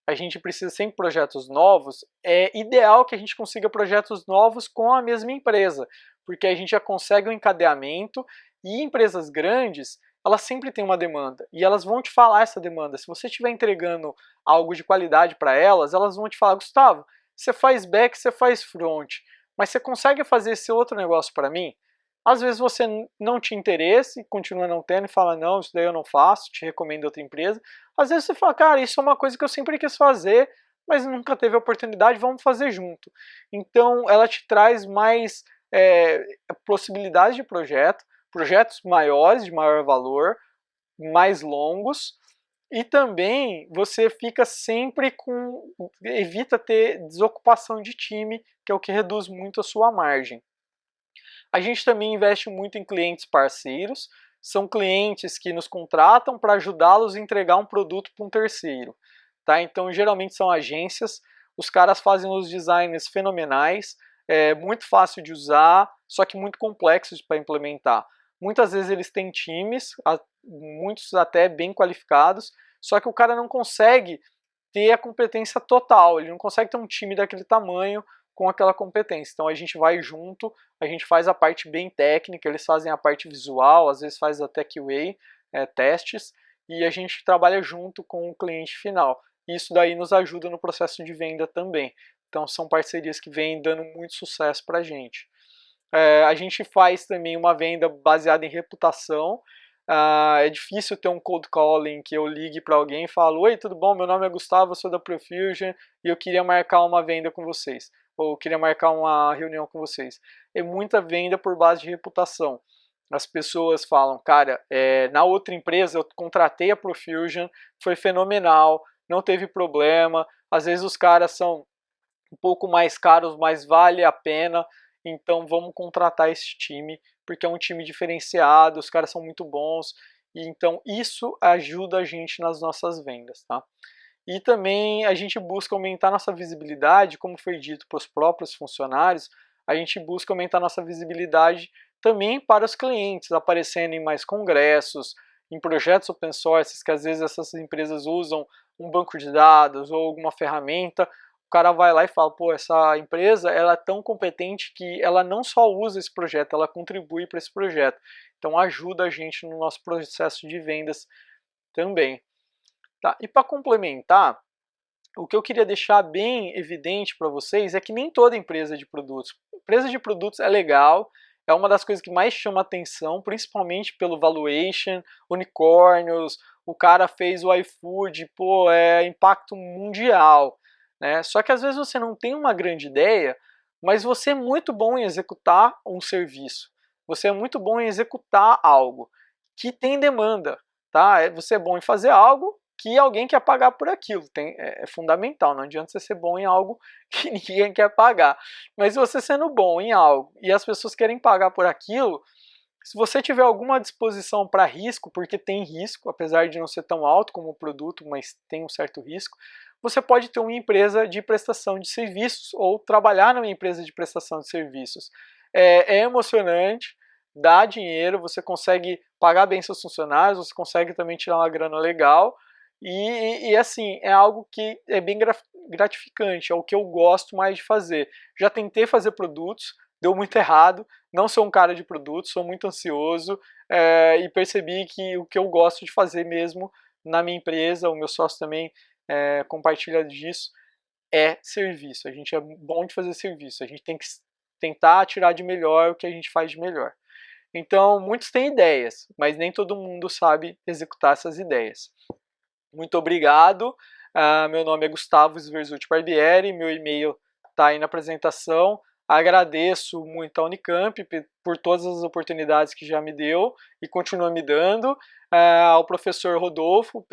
a gente precisa sempre de projetos novos, é ideal que a gente consiga projetos novos com a mesma empresa, porque a gente já consegue um encadeamento, e empresas grandes, elas sempre têm uma demanda, e elas vão te falar essa demanda. Se você estiver entregando algo de qualidade para elas, elas vão te falar: Gustavo, você faz back, você faz front, mas você consegue fazer esse outro negócio para mim? Às vezes você não te interessa e continua não tendo e fala, não, isso daí eu não faço, te recomendo outra empresa. Às vezes você fala, cara, isso é uma coisa que eu sempre quis fazer, mas nunca teve oportunidade, vamos fazer junto. Então ela te traz mais possibilidades de projeto, projetos maiores, de maior valor, mais longos, e também você fica sempre com... evita ter desocupação de time, que é o que reduz muito a sua margem. A gente também investe muito em clientes parceiros, são clientes que nos contratam para ajudá-los a entregar um produto para um terceiro. Tá? Então, geralmente são agências, os caras fazem os designs fenomenais, é muito fácil de usar, só que muito complexos para implementar. Muitas vezes eles têm times, muitos até bem qualificados, só que o cara não consegue ter a competência total, ele não consegue ter um time daquele tamanho com aquela competência. Então a gente vai junto, a gente faz a parte bem técnica, eles fazem a parte visual, às vezes faz até QA, testes, e a gente trabalha junto com o cliente final. Isso daí nos ajuda no processo de venda também. Então são parcerias que vêm dando muito sucesso para a gente. A gente faz também uma venda baseada em reputação. É difícil ter um cold calling que eu ligue para alguém e falo, oi, tudo bom? Meu nome é Gustavo, eu sou da Profusion e eu queria marcar uma venda com vocês. Ou queria marcar uma reunião com vocês. É muita venda por base de reputação. As pessoas falam, cara, na outra empresa eu contratei a Profusion, foi fenomenal, não teve problema. Às vezes os caras são um pouco mais caros, mas vale a pena. Então vamos contratar esse time, porque é um time diferenciado, os caras são muito bons. E então isso ajuda a gente nas nossas vendas, tá? E também a gente busca aumentar nossa visibilidade, como foi dito para os próprios funcionários, a gente busca aumentar nossa visibilidade também para os clientes, aparecendo em mais congressos, em projetos open source, que às vezes essas empresas usam um banco de dados ou alguma ferramenta. O cara vai lá e fala, pô, essa empresa ela é tão competente que ela não só usa esse projeto, ela contribui para esse projeto. Então ajuda a gente no nosso processo de vendas também. Tá? E para complementar, o que eu queria deixar bem evidente para vocês é que nem toda empresa de produtos é legal, é uma das coisas que mais chama atenção, principalmente pelo valuation, unicórnios, o cara fez o iFood, pô, é impacto mundial, né? Só que às vezes você não tem uma grande ideia, mas você é muito bom em executar um serviço, você é muito bom em executar algo que tem demanda, tá? Você é bom em fazer algo que alguém quer pagar por aquilo. É fundamental, não adianta você ser bom em algo que ninguém quer pagar. Mas você sendo bom em algo e as pessoas querem pagar por aquilo, se você tiver alguma disposição para risco, porque tem risco, apesar de não ser tão alto como o produto, mas tem um certo risco, você pode ter uma empresa de prestação de serviços ou trabalhar numa empresa de prestação de serviços. É emocionante, dá dinheiro, você consegue pagar bem seus funcionários, você consegue também tirar uma grana legal, e assim, é algo que é bem gratificante, é o que eu gosto mais de fazer. Já tentei fazer produtos, deu muito errado, não sou um cara de produtos, sou muito ansioso, e percebi que o que eu gosto de fazer mesmo na minha empresa, o meu sócio também compartilha disso, é serviço. A gente é bom de fazer serviço, a gente tem que tentar tirar de melhor o que a gente faz de melhor. Então, muitos têm ideias, mas nem todo mundo sabe executar essas ideias. Muito obrigado. Meu nome é Gustavo Sverzuti Barbieri, meu e-mail está aí na apresentação. Agradeço muito a Unicamp por todas as oportunidades que já me deu e continua me dando. Ao professor Rodolfo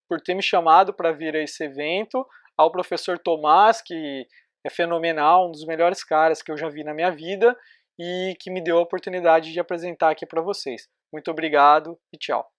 por ter me chamado para vir a esse evento. Ao professor Tomás, que é fenomenal, um dos melhores caras que eu já vi na minha vida e que me deu a oportunidade de apresentar aqui para vocês. Muito obrigado e tchau.